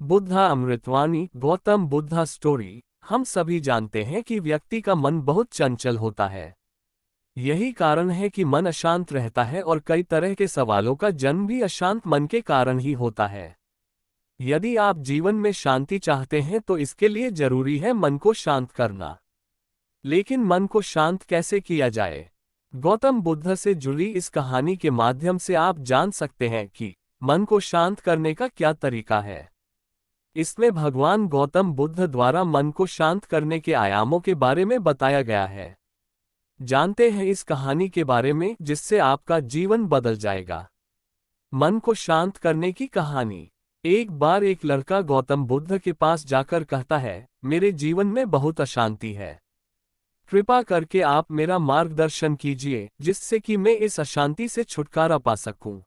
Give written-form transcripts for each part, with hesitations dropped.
बुद्धा अमृतवाणी गौतम बुद्धा स्टोरी। हम सभी जानते हैं कि व्यक्ति का मन बहुत चंचल होता है। यही कारण है कि मन अशांत रहता है और कई तरह के सवालों का जन्म भी अशांत मन के कारण ही होता है। यदि आप जीवन में शांति चाहते हैं तो इसके लिए जरूरी है मन को शांत करना। लेकिन मन को शांत कैसे किया जाए? गौतम बुद्ध से जुड़ी इस कहानी के माध्यम से आप जान सकते हैं कि मन को शांत करने का क्या तरीका है। इसमें भगवान गौतम बुद्ध द्वारा मन को शांत करने के आयामों के बारे में बताया गया है। जानते हैं इस कहानी के बारे में जिससे आपका जीवन बदल जाएगा। मन को शांत करने की कहानी। एक बार एक लड़का गौतम बुद्ध के पास जाकर कहता है, मेरे जीवन में बहुत अशांति है। कृपा करके आप मेरा मार्गदर्शन कीजिए जिससे कि मैं इस अशांति से छुटकारा पा सकूं।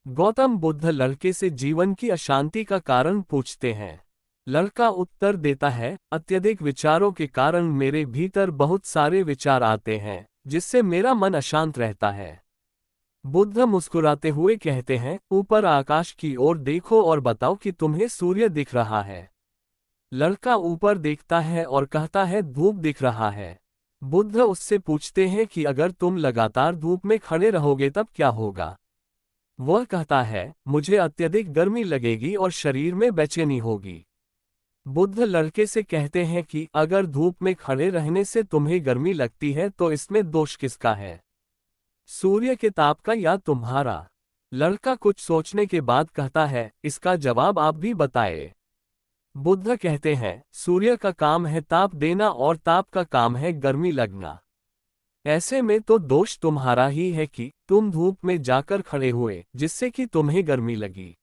गौतम बुद्ध लड़के से जीवन की अशांति का कारण पूछते हैं। लड़का उत्तर देता है, अत्यधिक विचारों के कारण मेरे भीतर बहुत सारे विचार आते हैं जिससे मेरा मन अशांत रहता है। बुद्ध मुस्कुराते हुए कहते हैं, ऊपर आकाश की ओर देखो और बताओ कि तुम्हें सूर्य दिख रहा है। लड़का ऊपर देखता है और कहता है, धूप दिख रहा है। बुद्ध उससे पूछते हैं कि अगर तुम लगातार धूप में खड़े रहोगे तब क्या होगा? वह कहता है, मुझे अत्यधिक गर्मी लगेगी और शरीर में बेचैनी होगी। बुद्ध लड़के से कहते हैं कि अगर धूप में खड़े रहने से तुम्हें गर्मी लगती है तो इसमें दोष किसका है, सूर्य के ताप का या तुम्हारा? लड़का कुछ सोचने के बाद कहता है, इसका जवाब आप भी बताएं। बुद्ध कहते हैं, सूर्य का काम है ताप देना और ताप का काम है गर्मी लगना। ऐसे में तो दोष तुम्हारा ही है कि तुम धूप में जाकर खड़े हुए जिससे कि तुम्हें गर्मी लगी।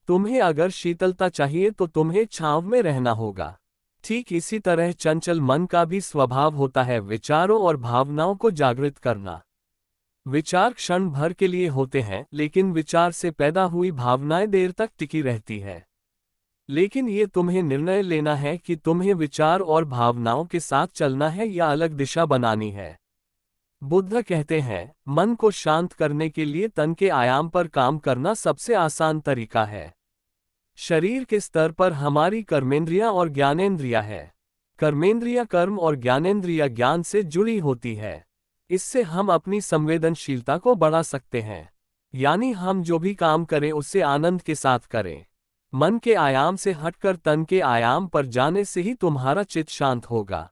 तुम्हें अगर शीतलता चाहिए तो तुम्हें छांव में रहना होगा। ठीक इसी तरह चंचल मन का भी स्वभाव होता है विचारों और भावनाओं को जागृत करना। विचार क्षण भर के लिए होते हैं लेकिन विचार से पैदा हुई भावनाएं देर तक टिकी रहती है। लेकिन ये तुम्हें निर्णय लेना है कि तुम्हें विचार और भावनाओं के साथ चलना है या अलग दिशा बनानी है। बुद्ध कहते हैं, मन को शांत करने के लिए तन के आयाम पर काम करना सबसे आसान तरीका है। शरीर के स्तर पर हमारी कर्मेंद्रियां और ज्ञानेंद्रियां है। कर्मेंद्रियां कर्म और ज्ञानेंद्रियां ज्ञान से जुड़ी होती है। इससे हम अपनी संवेदनशीलता को बढ़ा सकते हैं, यानी हम जो भी काम करें उससे आनंद के साथ करें। मन के आयाम से हटकर तन के आयाम पर जाने से ही तुम्हारा चित्त शांत होगा।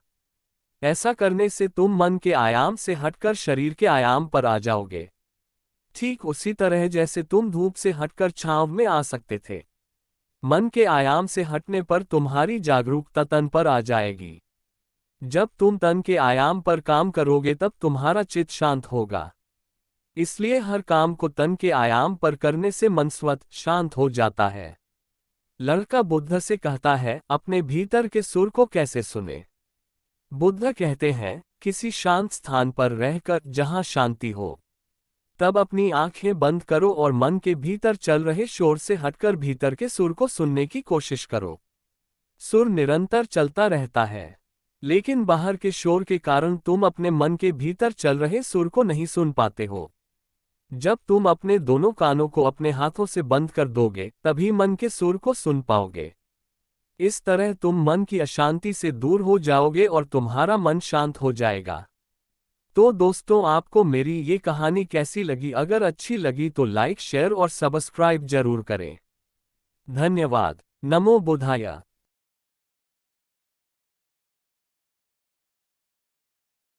ऐसा करने से तुम मन के आयाम से हटकर शरीर के आयाम पर आ जाओगे। ठीक उसी तरह जैसे तुम धूप से हटकर छांव में आ सकते थे। मन के आयाम से हटने पर तुम्हारी जागरूकता तन पर आ जाएगी। जब तुम तन के आयाम पर काम करोगे तब तुम्हारा चित्त शांत होगा। इसलिए हर काम को तन के आयाम पर करने से मन स्वतः शांत हो जाता है। लड़का बुद्ध से कहता है, अपने भीतर के सुर को कैसे सुने? बुद्ध कहते हैं, किसी शांत स्थान पर रहकर जहां शांति हो, तब अपनी आंखें बंद करो और मन के भीतर चल रहे शोर से हटकर भीतर के सुर को सुनने की कोशिश करो। सुर निरंतर चलता रहता है, लेकिन बाहर के शोर के कारण तुम अपने मन के भीतर चल रहे सुर को नहीं सुन पाते हो। जब तुम अपने दोनों कानों को अपने हाथों से बंद कर दोगे तभी मन के सुर को सुन पाओगे। इस तरह तुम मन की अशांति से दूर हो जाओगे और तुम्हारा मन शांत हो जाएगा। तो दोस्तों, आपको मेरी ये कहानी कैसी लगी? अगर अच्छी लगी तो लाइक शेयर और सब्सक्राइब जरूर करें। धन्यवाद। नमो बुद्धाय।